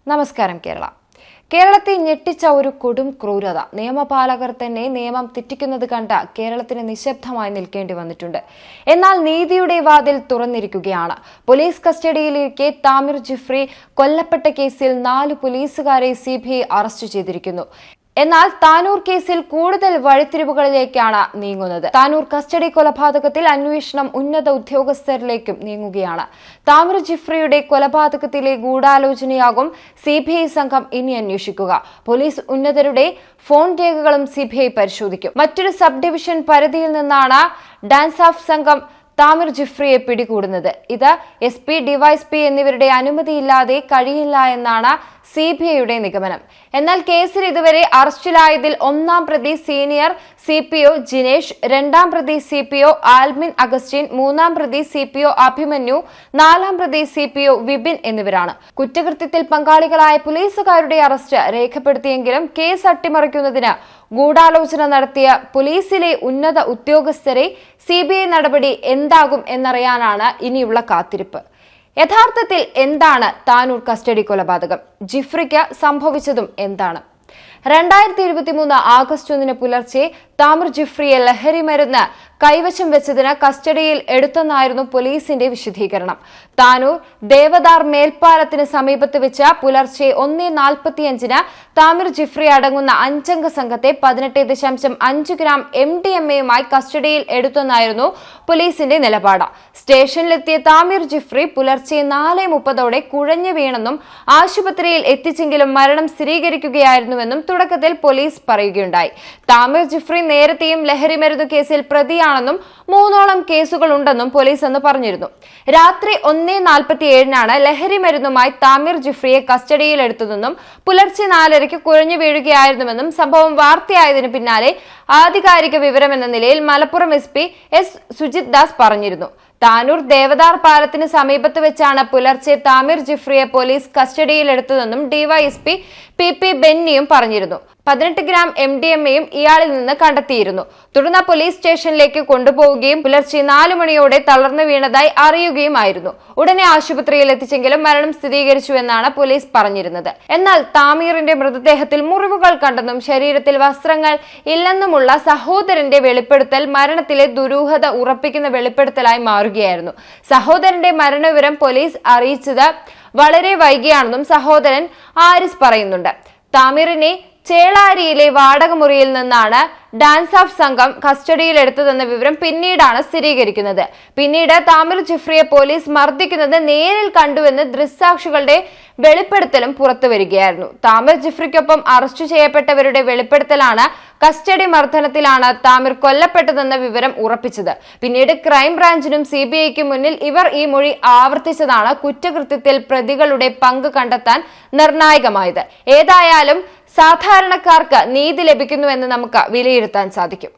നമസ്കാരം കേരളത്തെ ഞെട്ടിച്ച ഒരു കൊടും ക്രൂരത. നിയമപാലകർ തന്നെ നിയമം തെറ്റിക്കുന്നത് കണ്ട കേരളത്തിന് നിശബ്ദമായി നിൽക്കേണ്ടി വന്നിട്ടുണ്ട്. എന്നാൽ നീതിയുടെ വാതിൽ തുറന്നിരിക്കുകയാണ്. പോലീസ് കസ്റ്റഡിയിലിരിക്കെ താമിർ ജിഫ്രി കൊല്ലപ്പെട്ട കേസിൽ 4 പോലീസുകാരെ CBI അറസ്റ്റ് ചെയ്തിരിക്കുന്നു. എന്നാൽ താനൂർ കേസിൽ കൂടുതൽ വഴിത്തിരിവുകളിലേക്കാണ് നീങ്ങുന്നത്. താനൂർ കസ്റ്റഡി കൊലപാതകത്തിൽ അന്വേഷണം ഉന്നത ഉദ്യോഗസ്ഥരിലേക്കും നീങ്ങുകയാണ്. താമിർ ജിഫ്രിയുടെ കൊലപാതകത്തിലെ ഗൂഢാലോചനയാകും CBI സംഘം ഇനി അന്വേഷിക്കുക. പോലീസ് ഉന്നതരുടെ ഫോൺ രേഖകളും CBI പരിശോധിക്കും. മറ്റൊരു സബ് ഡിവിഷൻ പരിധിയിൽ നിന്നാണ് ഡാൻസ് ഓഫ് സംഘം താമിർ ജിഫ്രിയെ പിടികൂടുന്നത്. ഇത് SP, DYSP എന്നിവരുടെ അനുമതിയില്ലാതെ കഴിയില്ല എന്നാണ് CBIയുടെ നിഗമനം. എന്നാൽ കേസിൽ ഇതുവരെ അറസ്റ്റിലായതിൽ 1-ാം പ്രതി സീനിയർ CPO ജിനേഷ്, 2-ാം പ്രതി CPO ആൽമിൻ അഗസ്റ്റിൻ, 3-ാം പ്രതി CPO അഭിമന്യു, 4-ാം പ്രതി CPO വിപിൻ എന്നിവരാണ്. കുറ്റകൃത്യത്തിൽ പങ്കാളികളായ പോലീസുകാരുടെ അറസ്റ്റ് രേഖപ്പെടുത്തിയെങ്കിലും കേസ് അട്ടിമറിക്കുന്നതിന് ഗൂഢാലോചന നടത്തിയ പോലീസിലെ ഉന്നത ഉദ്യോഗസ്ഥരെ CBI നടപടി എന്താകും എന്നറിയാനാണ് ഇനിയുള്ള കാത്തിരിപ്പ്. യഥാർത്ഥത്തിൽ എന്താണ് താനൂർ കസ്റ്റഡി കൊലപാതകം? ജിഫ്രിക്ക് സംഭവിച്ചതും എന്താണ്? 2023 ആഗസ്റ്റ് 1 പുലർച്ചെ താമിർ ജിഫ്രിയെ ലഹരി മരുന്ന് കൈവശം വെച്ചതിന് കസ്റ്റഡിയിൽ എടുത്തെന്നായിരുന്നു പോലീസിന്റെ വിശദീകരണം. താനൂർ ദേവദാർ മേൽപ്പാലത്തിന് സമീപത്ത് വെച്ച് പുലർച്ചെ 1:45 താമിർ ജിഫ്രി അടങ്ങുന്ന 5-അംഗ സംഘത്തെ 18.5 ഗ്രാം MDMA-യുമായി കസ്റ്റഡിയിൽ എടുത്തെന്നായിരുന്നു പോലീസിന്റെ നിലപാട്. സ്റ്റേഷനിലെത്തിയ താമിർ ജിഫ്രി പുലർച്ചെ 4:30 കുഴഞ്ഞു വീണെന്നും ആശുപത്രിയിൽ എത്തിച്ചെങ്കിലും മരണം സ്ഥിരീകരിക്കുകയായിരുന്നുവെന്നും തുടക്കത്തിൽ പോലീസ് പറയുകയുണ്ടായി. താമിർ ജിഫ്രി നേരത്തെയും ലഹരി മരുന്ന് കേസിൽ പ്രതിയാണെന്നും 3ഓളം കേസുകൾ ഉണ്ടെന്നും പോലീസ് അന്ന് പറഞ്ഞിരുന്നു. രാത്രി 1:47 ലഹരി മരുന്നുമായി താമിർ ജിഫ്രിയെ കസ്റ്റഡിയിലെടുത്തതെന്നും പുലർച്ചെ 4:30 കുഴഞ്ഞു വീഴുകയായിരുന്നുവെന്നും സംഭവം വാർത്തയായതിനു പിന്നാലെ ആധികാരിക വിവരമെന്ന നിലയിൽ മലപ്പുറം SP S സുജിത് ദാസ് പറഞ്ഞിരുന്നു. താനൂർ ദേവദാർ പാലത്തിന് സമീപത്ത് വെച്ചാണ് പുലർച്ചെ താമിർ ജിഫ്രിയെ പോലീസ് കസ്റ്റഡിയിലെടുത്തതെന്നും DYSP PP ബെന്നിയും പറഞ്ഞിരുന്നു. 18 ഗ്രാം MDMA-യും ഇയാളിൽ നിന്ന് കണ്ടെത്തിയിരുന്നു. തുടർന്ന് പോലീസ് സ്റ്റേഷനിലേക്ക് കൊണ്ടുപോവുകയും പുലർച്ചെ 4 മണിയോടെ തളർന്നു വീണതായി അറിയുകയുമായിരുന്നു. ഉടനെ ആശുപത്രിയിൽ എത്തിച്ചെങ്കിലും മരണം സ്ഥിരീകരിച്ചുവെന്നാണ് പോലീസ് പറഞ്ഞിരുന്നത്. എന്നാൽ താമീറിന്റെ മൃതദേഹത്തിൽ മുറിവുകൾ കണ്ടെന്നും ശരീരത്തിൽ വസ്ത്രങ്ങൾ ഇല്ലെന്നുമുള്ള സഹോദരന്റെ വെളിപ്പെടുത്തൽ മരണത്തിലെ ദുരൂഹത ഉറപ്പിക്കുന്ന വെളിപ്പെടുത്തലായി മാറുകയായിരുന്നു. സഹോദരന്റെ മരണവിവരം പോലീസ് അറിയിച്ചത് വളരെ വൈകിയാണെന്നും സഹോദരൻ ആരിസ് പറയുന്നുണ്ട്. താമിറിനെ ചേളാരിയിലെ വാടക മുറിയിൽ നിന്നാണ് ഡാൻസ് ഓഫ് സംഘം കസ്റ്റഡിയിലെടുത്തതെന്ന വിവരം പിന്നീടാണ് സ്ഥിരീകരിക്കുന്നത്. പിന്നീട് താമിർ ജിഫ്രിയെ പോലീസ് മർദ്ദിക്കുന്നത് നേരിൽ കണ്ടുവെന്ന് ദൃക്സാക്ഷികളുടെ വെളിപ്പെടുത്തലും പുറത്തുവരികയായിരുന്നു. താമിർ ജിഫ്രിക്കൊപ്പം അറസ്റ്റ് ചെയ്യപ്പെട്ടവരുടെ വെളിപ്പെടുത്തലാണ് കസ്റ്റഡി മർദ്ദനത്തിലാണ് താമിർ കൊല്ലപ്പെട്ടതെന്ന വിവരം ഉറപ്പിച്ചത്. പിന്നീട് ക്രൈംബ്രാഞ്ചിനും CBIക്കും മുന്നിൽ ഇവർ ഈ മൊഴി ആവർത്തിച്ചതാണ് കുറ്റകൃത്യത്തിൽ പ്രതികളുടെ പങ്ക് കണ്ടെത്താൻ നിർണായകമായത്. ഏതായാലും സാധാരണക്കാർക്ക് നീതി ലഭിക്കുന്നുവെന്ന് നമുക്ക് വിലയിരുത്താൻ സാധിക്കും.